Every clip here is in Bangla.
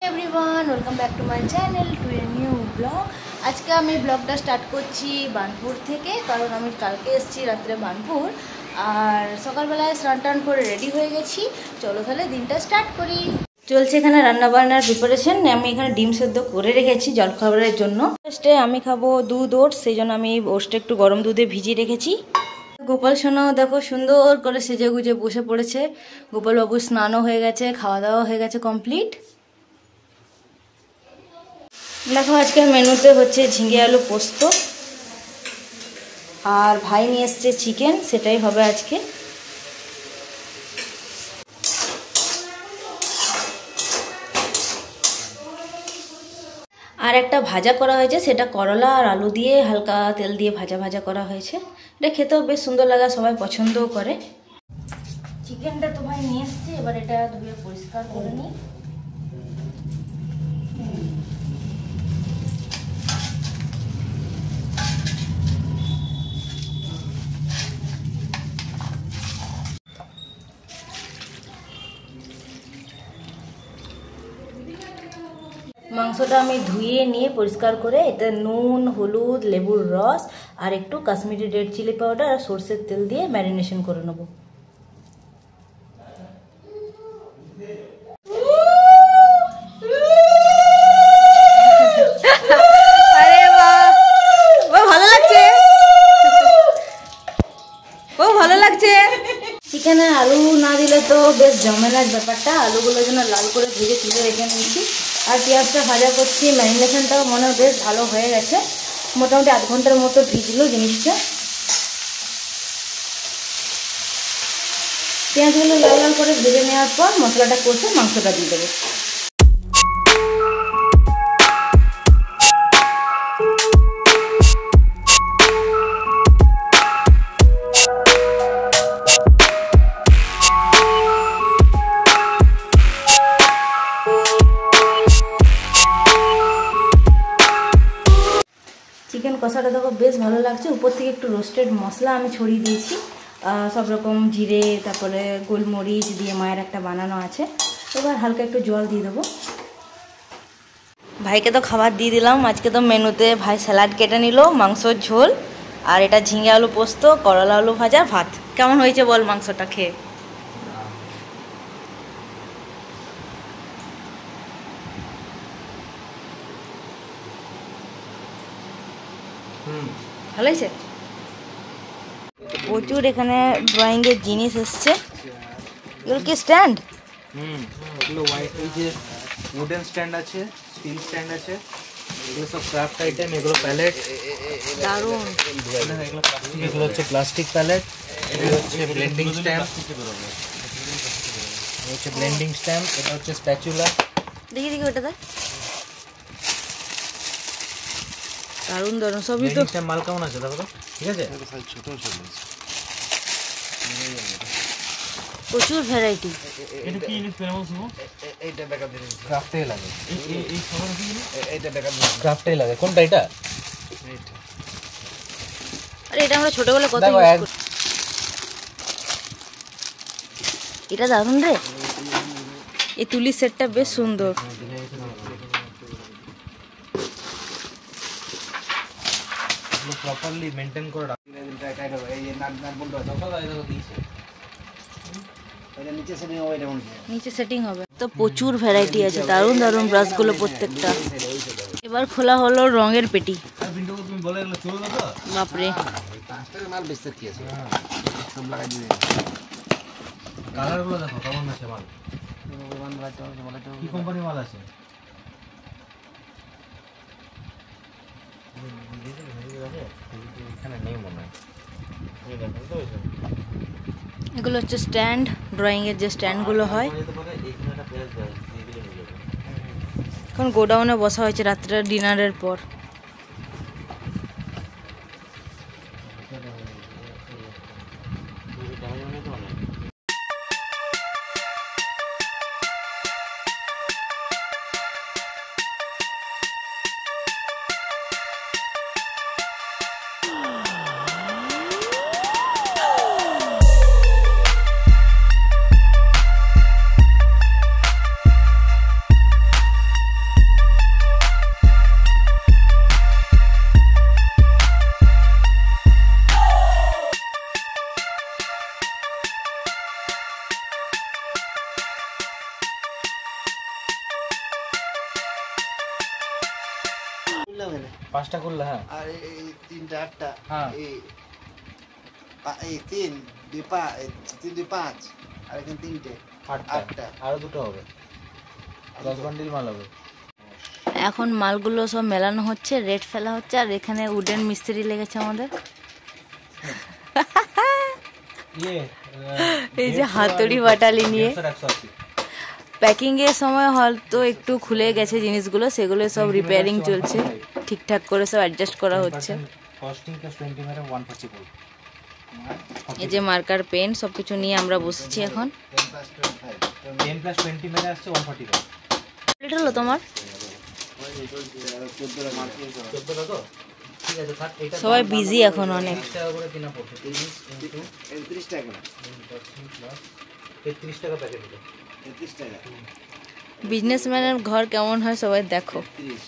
Everyone welcome back to my channel to a new blog. आज के आमी ब्लगटा स्टार्ट करছি বানপুর থেকে, কারণ আমি কালকে এসেছি রাত্রে বানপুর আর সকালবেলায় স্নান টান করে রেডি হয়ে গেছি। চলো তাহলে দিনটা স্টার্ট করি। চলছে এখানে রান্না বান্নার প্রিপারেশন। আমি এখানে ডিম সেদ্ধ করে রেখেছি জলখাবারের জন্য। ফার্স্টে আমি খাবো দুধ ওটস, সেই জন্য আমি ওটসটা একটু গরম দুধে ভিজিয়ে রেখেছি। গোপাল সোনাও দেখো সুন্দর করে সেজে গুজে বসে পড়েছে। গোপাল বাবু স্নানও হয়ে গেছে, খাওয়া দাওয়া হয়ে গেছে কমপ্লিট। দেখো আজকের মেনুতে হচ্ছে ঝিঙে আলু পোস্ত, আর ভাই নিয়ে এসছে চিকেন, সেটাই হবে আজকে। আর একটা ভাজা করা হয়েছে, সেটা করলা আর আলু দিয়ে হালকা তেল দিয়ে ভাজা ভাজা করা হয়েছে। এটা খেতেও বেশ সুন্দর লাগে, সবাই পছন্দও করে। চিকেনটা তো ভাই নিয়ে এসছে, এবার এটা ধুয়ে পরিষ্কার করে নিই। মাংসটা আমি ধুয়ে নিয়ে পরিষ্কার করে এতে নুন, হলুদ, লেবুর রস আর একটু কাশ্মীরি রেড চিলি পাউডার আর সরষের তেল দিয়ে ম্যারিনেশন করে নেব। ভালো লাগছে, ও ভালো লাগছে। চিকেনে আলু না দিলে তো বেশ জমেলার ব্যাপারটা। আলুগুলো যেন লাল করে ভেজে তুলে রেখে নিয়েছি, আর পেঁয়াজটা ভাজা করছি। ম্যারিনেশনটাও মনে হয় বেশ ভালো হয়ে গেছে, মোটামুটি আধ ঘন্টার মতো ভিজলো জিনিসটা। পেঁয়াজগুলো লাল লাল করে ভেজে নেওয়ার পর মশলাটা কষে মাংসটা দিয়ে দেবো। চিকেন কষাটা দেখো বেশ ভালো লাগছে। উপর থেকে একটু রোস্টেড মশলা আমি ছড়িয়ে দিয়েছি, সব রকম জিরে, তারপরে গোলমরিচ দিয়ে মায়ের একটা বানানো আছে। এবার হালকা একটু জল দিয়ে দেবো। ভাইকে তো খাবার দিয়ে দিলাম। আজকে তো মেনুতে ভাই স্যালাড কেটে নিল, মাংসর ঝোল, আর এটা ঝিঙে আলু পোস্ত, করলা আলু ভাজা, ভাত। কেমন হয়েছে বল মাংসটা খেয়ে? ভালো হয়েছে। প্রচুর এখানে ড্রয়িং এর জিনিস এসছে। এগুলো কি স্ট্যান্ড? এগুলো হোয়াইট, এই যে উডেন স্ট্যান্ড আছে, স্টিল স্ট্যান্ড আছে, এগুলো সব ক্রাফট আইটেম। এগুলো প্যালেট, দারুণ। এগুলো হচ্ছে প্লাস্টিক প্যালেট। এগুলো হচ্ছে ব্লেন্ডিং স্ট্যাম্প, হচ্ছে ব্লেন্ডিং স্ট্যাম্প। এটা হচ্ছে স্প্যাচুলা। দেখি দেখি ওটা দেখ, দারুণ দারুণ সবই তো। মাল কেমন আছে দেখো তো, ঠিক আছে। প্রচুর ভ্যারাইটি। এটা কি জিনিস ফেমাস হবো? এইটা ব্যাকআপ দিন, ক্রাফটে লাগে। এই সবার কি জিনিস? এইটা ব্যাকআপ দিন, ক্রাফটে লাগে। কোনটা এটা? এইটা। আরে এটা আমরা ছোটবেলায় কত ইউজ করতাম। এটা দারুণ রে। এই তুলির সেটটা বেশ সুন্দর। প্রপারলি মেইনটেইন করে রাখতে হবে। এই নাট নাট বন্ধ হয় তখন এটা দিয়েছে, এটা নিচে সেটিং হবে, এটা নিচে সেটিং হবে। তো প্রচুর ভ্যারাইটি আছে, দারুণ দারুণ ব্রাশগুলো প্রত্যেকটা। এবার খোলা হলো রঙের পেটি। আর বিন্ডো তুমি বলে এগুলো চলে না তো বাপরে, ট্রান্সফারের মাল বেচতে কি আছে, সব লাগাই দিবে। কালারগুলো দেখো কেমন আছে মাল, কি কোম্পানি মাল আছে। এখানে নেই মনে হয়। এগুলো হচ্ছে স্ট্যান্ড, ড্রয়িং এর যে স্ট্যান্ডগুলো হয়। এখন গোডাউনে বসা হয়েছে রাত্রে ডিনারের পর। পাঁচটা করলে হ্যাঁ আর এই তিনটা আটটা হ্যাঁ এই তিন দুই পাঁচ আর এখানে তিনটে আটটা আরো দুটো হবে 10 বান্ডিল মাল হবে। এখন মালগুলো সব মেলানো হচ্ছে, রেট ফেলা হচ্ছে, আর এখানে উডেন মিস্ত্রি লেগেছে আমাদের। এই যে হাতুড়ি বাটালি নিয়ে প্যাকিং এর সময় হয়তো একটু খুলে গেছে জিনিসগুলো, সেগুলো সব রিপেয়ারিং চলছে, ঠিকঠাক করে সব অ্যাডজাস্ট করা হচ্ছে। এই যে মার্কার পেন সবকিছু নিয়ে আমরা বসেছি এখন। 10 + 20 মেরে আসছে 145 লিটার হলো তোমার? 14 তো ঠিক আছে থাক। এটা সবাই বিজি এখন অনেক। 30 টাকা করে কিনা পড়ছে 30 টাকা 33 টাকা প্যাকেট হলো 30 টাকা। বিজনেসম্যানের ঘর কেমন হয় সবাই দেখো। 30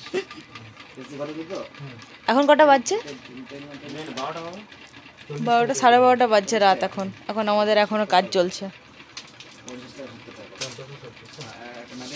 বেশি ভালো তো। এখন কটা বাজছে? 12টা 12টা 12:30 বাজছে রাত। এখন আমাদের এখনো কাজ চলছে। 50 টাকা 70 টাকা মানে